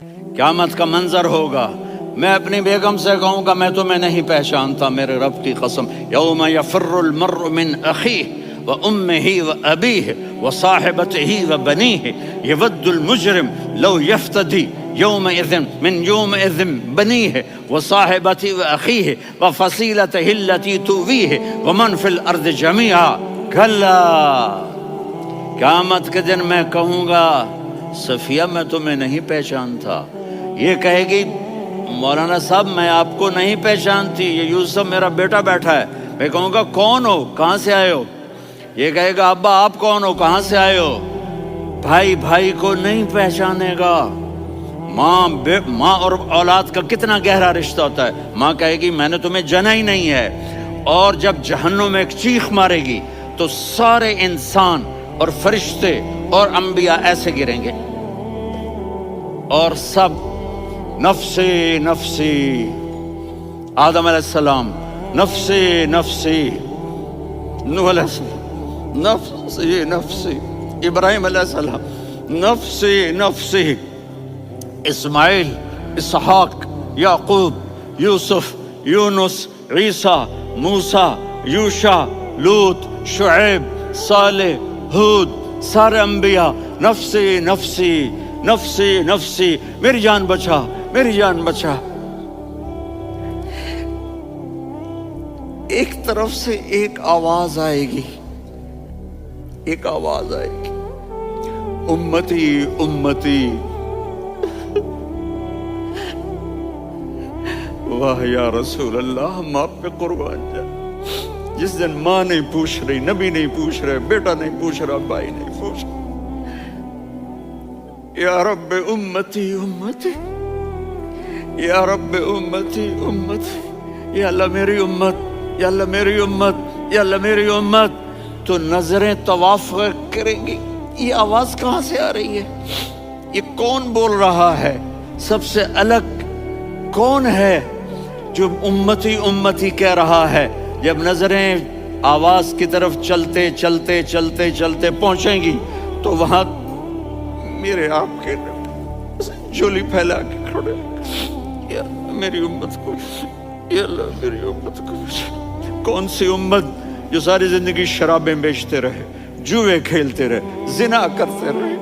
क़यामत का मंजर होगा, मैं अपनी बेगम से कहूँगा मैं तुम्हें नहीं पहचानता, मेरे रब की कसम। यौम यफ़िर्रुल मर्उ मिन अख़ीह व उम्मिही व अबीह व साहिबतिही व बनीह यवद्दुल मुजरिम लौ यफ्तदी यौमइज़िन मिन यौमइज़िन बनीह व साहिबतिही व अख़ीह व फ़सीलतिही अल्लती तुवीह व मन फ़िल अर्ज़ जमीआ कल्ला। क़यामत के दिन मैं कहूँगा सफ़िया मैं तुम्हें नहीं पहचानता। ये कहेगी मौलाना साहब मैं आपको नहीं पहचानती, ये यूसुफ मेरा बेटा बैठा है। मैं कहूँगा कौन हो, कहाँ से आए हो? ये कहेगा अब्बा आप कौन हो, कहाँ से आए हो? भाई भाई को नहीं पहचानेगा। माँ और औलाद का कितना गहरा रिश्ता होता है। माँ कहेगी मैंने तुम्हें जना ही नहीं है। और जब जहन्नुम में एक चीख मारेगी तो सारे इंसान और फरिश्ते और अंबिया ऐसे गिरेंगे और सब नफ्सी नफ्सी, आदम अलैहिस्सलाम नफ्सी नफ्सी, नूह अलैहिस्सलाम नफ्सी नफ्सी, इब्राहिम अलैहिस्सलाम नफ्सी नफ्सी, इस्माइल, इसहाक, याकूब, यूसुफ, यूनुस, ईसा, मूसा, यूशा, लूत, शुएब, सालेह, हूद, सारे अंबिया नफ्सी नफ्सी नफ्सी नफ्सी, मेरी जान बचा, मेरी जान बचा। एक तरफ से एक आवाज आएगी, एक आवाज आएगी, उम्मती उम्मती। वाह या रसूल अल्लाह, हम आप पे कुर्बान जाए। जिस दिन माँ नहीं पूछ रही, नबी नहीं पूछ रहे, बेटा नहीं पूछ रहा, भाई नहीं पूछ रहा, या रब्बे उम्मती उम्मती, या रब्बे उम्मती उम्मती, या अल्लाह मेरी उम्मत, या अल्लाह मेरी उम्मत, या अल्लाह मेरी उम्मत। तो नजरें तवाफ करेंगी, ये आवाज कहाँ से आ रही है, ये कौन बोल रहा है, सबसे अलग कौन है जो उम्मती उम्मती कह रहा है। जब नजरें आवाज की तरफ चलते चलते चलते चलते पहुंचेंगी तो वहां मेरे आपके झोली फैला के खड़े, या मेरी उम्मत को, या अल्लाह मेरी उम्मत को। कौन सी उम्मत जो सारी जिंदगी शराबें बेचते रहे, जुए खेलते रहे, जिना करते रहे,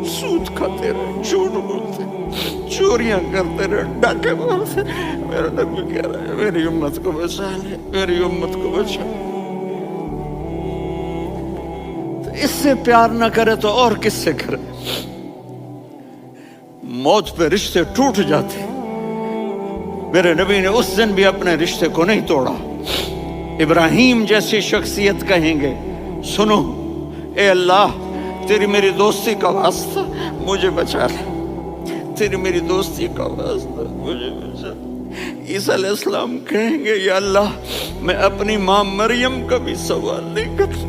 सूद खाते रहे, झूठ बोलते, चोरियां करते रहे, डाके मारते। मेरा नबी कह रहा है मेरी उम्मत को बचा ले, मेरी उम्मत को बचा। तो इससे प्यार न करे तो और किससे करे। मौत पे रिश्ते टूट जाते, मेरे नबी ने उस दिन भी अपने रिश्ते को नहीं तोड़ा। इब्राहिम जैसी शख्सियत कहेंगे सुनो ए अल्लाह तेरी मेरी दोस्ती का वास्ता मुझे बचा ले, तेरी मेरी दोस्ती का वास्ता मुझे बचा। ईसा अलैहिस्सलाम कहेंगे या अल्लाह मैं अपनी माँ मरियम का भी सवाल नहीं करता,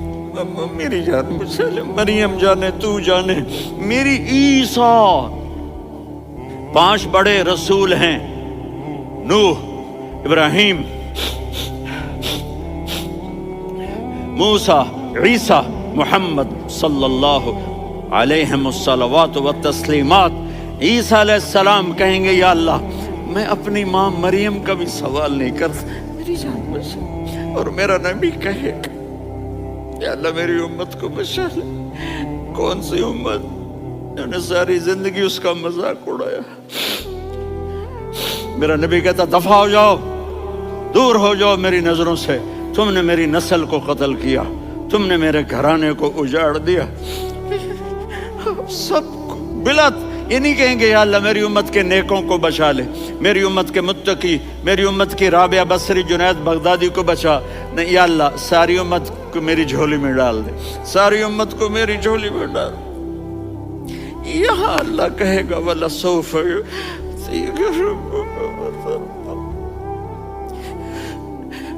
मेरी जान बचा ले। मरियम जाने तू जाने, मेरी ईसा। 5 बड़े रसूल हैं, नूह, इब्राहिम, मूसा, ईसा, मुहम्मद सल्लल्लाहु अलैहि वसल्लम व तस्लीमात। ईसा अलैहिस्सलाम कहेंगे या अल्लाह मैं अपनी माँ मरियम का भी सवाल नहीं करता, मेरी जान बचा। और मेरा नबी कहेगा या अल्लाह मेरी उम्मत को बचा ले। कौन सी उम्मत जिन्होंने सारी जिंदगी उसका मजाक उड़ाया। मेरा नबी कहता दफा हो जाओ, दूर हो जाओ मेरी नजरों से, तुमने मेरी नस्ल को कत्ल किया, तुमने मेरे घराने को उजाड़ दिया। सब बिलत ये नहीं कहेंगे या अल्लाह मेरी उम्मत के नेकों को बचा ले, मेरी उम्मत के मुत्तकी, मेरी उम्मत की राबिया बसरी जुनैद बगदादी को बचा। नहीं या अल्लाह सारी उम्मत को मेरी झोली में डाल दे, सारी उम्मत को मेरी झोली में डाल। यहाँ अल्लाह कहेगा वला सौफ।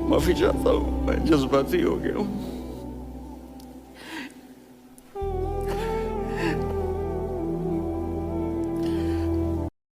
माफी चाहता हूँ मैं जज्बाती हो गया हूँ।